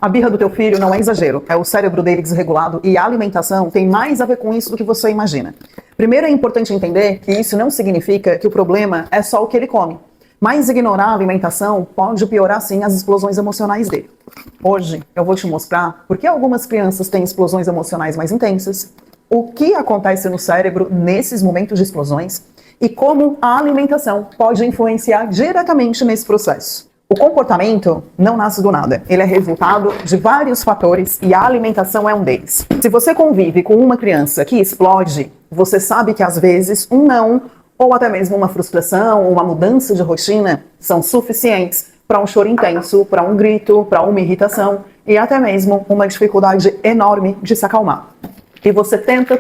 A birra do teu filho não é exagero, é o cérebro dele desregulado e a alimentação tem mais a ver com isso do que você imagina. Primeiro é importante entender que isso não significa que o problema é só o que ele come. Mas ignorar a alimentação pode piorar sim as explosões emocionais dele. Hoje eu vou te mostrar por que algumas crianças têm explosões emocionais mais intensas, o que acontece no cérebro nesses momentos de explosões e como a alimentação pode influenciar diretamente nesse processo. O comportamento não nasce do nada, ele é resultado de vários fatores e a alimentação é um deles. Se você convive com uma criança que explode, você sabe que às vezes um não, ou até mesmo uma frustração, ou uma mudança de rotina, são suficientes para um choro intenso, para um grito, para uma irritação e até mesmo uma dificuldade enorme de se acalmar. E você tenta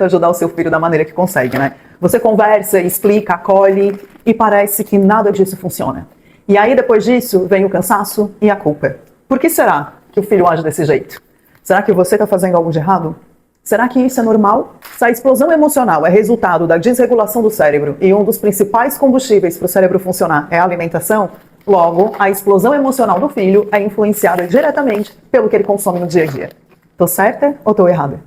ajudar o seu filho da maneira que consegue, né? Você conversa, explica, acolhe e parece que nada disso funciona. E aí, depois disso, vem o cansaço e a culpa. Por que será que o filho age desse jeito? Será que você está fazendo algo de errado? Será que isso é normal? Se a explosão emocional é resultado da desregulação do cérebro e um dos principais combustíveis para o cérebro funcionar é a alimentação, logo, a explosão emocional do filho é influenciada diretamente pelo que ele consome no dia a dia. Tô certa ou tô errada?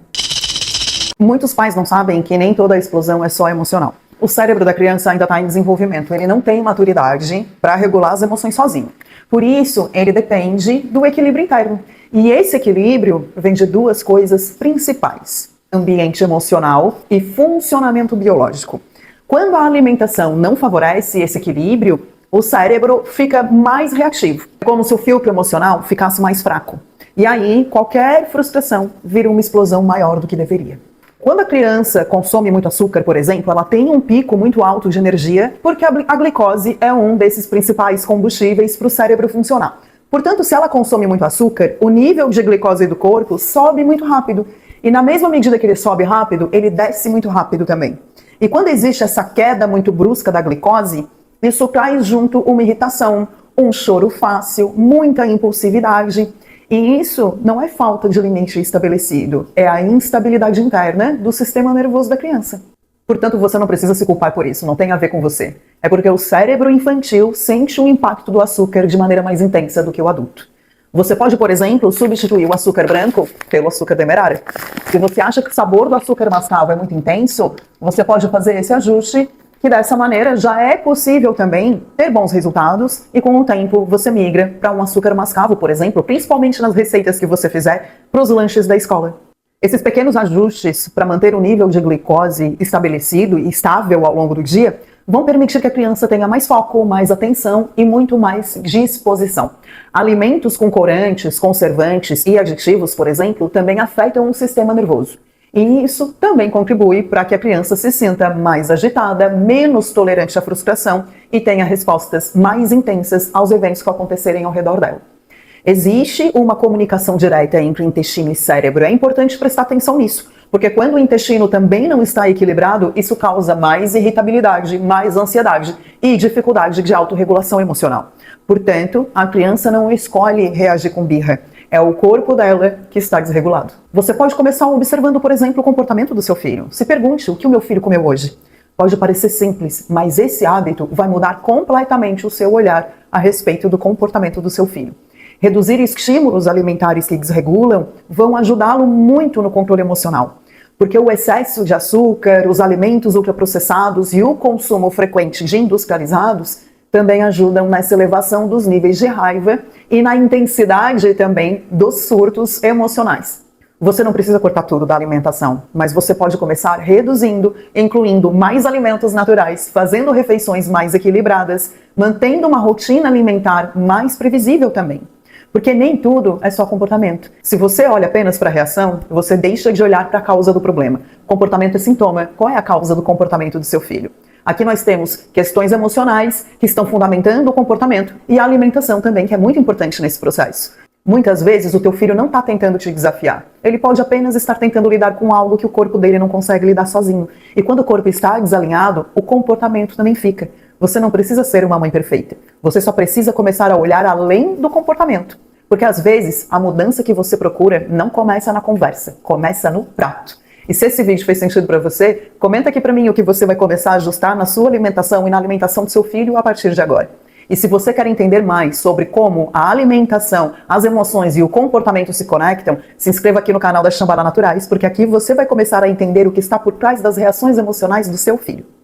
Muitos pais não sabem que nem toda explosão é só emocional. O cérebro da criança ainda está em desenvolvimento, ele não tem maturidade para regular as emoções sozinho. Por isso, ele depende do equilíbrio interno. E esse equilíbrio vem de duas coisas principais: ambiente emocional e funcionamento biológico. Quando a alimentação não favorece esse equilíbrio, o cérebro fica mais reativo, como se o filtro emocional ficasse mais fraco. E aí, qualquer frustração vira uma explosão maior do que deveria. Quando a criança consome muito açúcar, por exemplo, ela tem um pico muito alto de energia, porque a glicose é um desses principais combustíveis para o cérebro funcionar. Portanto, se ela consome muito açúcar, o nível de glicose do corpo sobe muito rápido. E na mesma medida que ele sobe rápido, ele desce muito rápido também. E quando existe essa queda muito brusca da glicose, isso traz junto uma irritação, um choro fácil, muita impulsividade. E isso não é falta de limite estabelecido, é a instabilidade interna do sistema nervoso da criança. Portanto, você não precisa se culpar por isso, não tem a ver com você. É porque o cérebro infantil sente o impacto do açúcar de maneira mais intensa do que o adulto. Você pode, por exemplo, substituir o açúcar branco pelo açúcar demerara. Se você acha que o sabor do açúcar mascavo é muito intenso, você pode fazer esse ajuste, que dessa maneira já é possível também ter bons resultados e com o tempo você migra para um açúcar mascavo, por exemplo, principalmente nas receitas que você fizer para os lanches da escola. Esses pequenos ajustes para manter o nível de glicose estabelecido e estável ao longo do dia vão permitir que a criança tenha mais foco, mais atenção e muito mais disposição. Alimentos com corantes, conservantes e aditivos, por exemplo, também afetam o sistema nervoso. E isso também contribui para que a criança se sinta mais agitada, menos tolerante à frustração e tenha respostas mais intensas aos eventos que acontecerem ao redor dela. Existe uma comunicação direta entre intestino e cérebro. É importante prestar atenção nisso, porque quando o intestino também não está equilibrado, isso causa mais irritabilidade, mais ansiedade e dificuldade de autorregulação emocional. Portanto, a criança não escolhe reagir com birra. É o corpo dela que está desregulado. Você pode começar observando, por exemplo, o comportamento do seu filho. Se pergunte: o que o meu filho comeu hoje? Pode parecer simples, mas esse hábito vai mudar completamente o seu olhar a respeito do comportamento do seu filho. Reduzir estímulos alimentares que desregulam vão ajudá-lo muito no controle emocional. Porque o excesso de açúcar, os alimentos ultraprocessados e o consumo frequente de industrializados também ajudam nessa elevação dos níveis de raiva e na intensidade também dos surtos emocionais. Você não precisa cortar tudo da alimentação, mas você pode começar reduzindo, incluindo mais alimentos naturais, fazendo refeições mais equilibradas, mantendo uma rotina alimentar mais previsível também. Porque nem tudo é só comportamento. Se você olha apenas para a reação, você deixa de olhar para a causa do problema. Comportamento é sintoma. Qual é a causa do comportamento do seu filho? Aqui nós temos questões emocionais que estão fundamentando o comportamento e a alimentação também, que é muito importante nesse processo. Muitas vezes o teu filho não está tentando te desafiar. Ele pode apenas estar tentando lidar com algo que o corpo dele não consegue lidar sozinho. E quando o corpo está desalinhado, o comportamento também fica. Você não precisa ser uma mãe perfeita. Você só precisa começar a olhar além do comportamento. Porque às vezes a mudança que você procura não começa na conversa, começa no prato. E se esse vídeo fez sentido para você, comenta aqui para mim o que você vai começar a ajustar na sua alimentação e na alimentação do seu filho a partir de agora. E se você quer entender mais sobre como a alimentação, as emoções e o comportamento se conectam, se inscreva aqui no canal da Shambhala Naturais, porque aqui você vai começar a entender o que está por trás das reações emocionais do seu filho.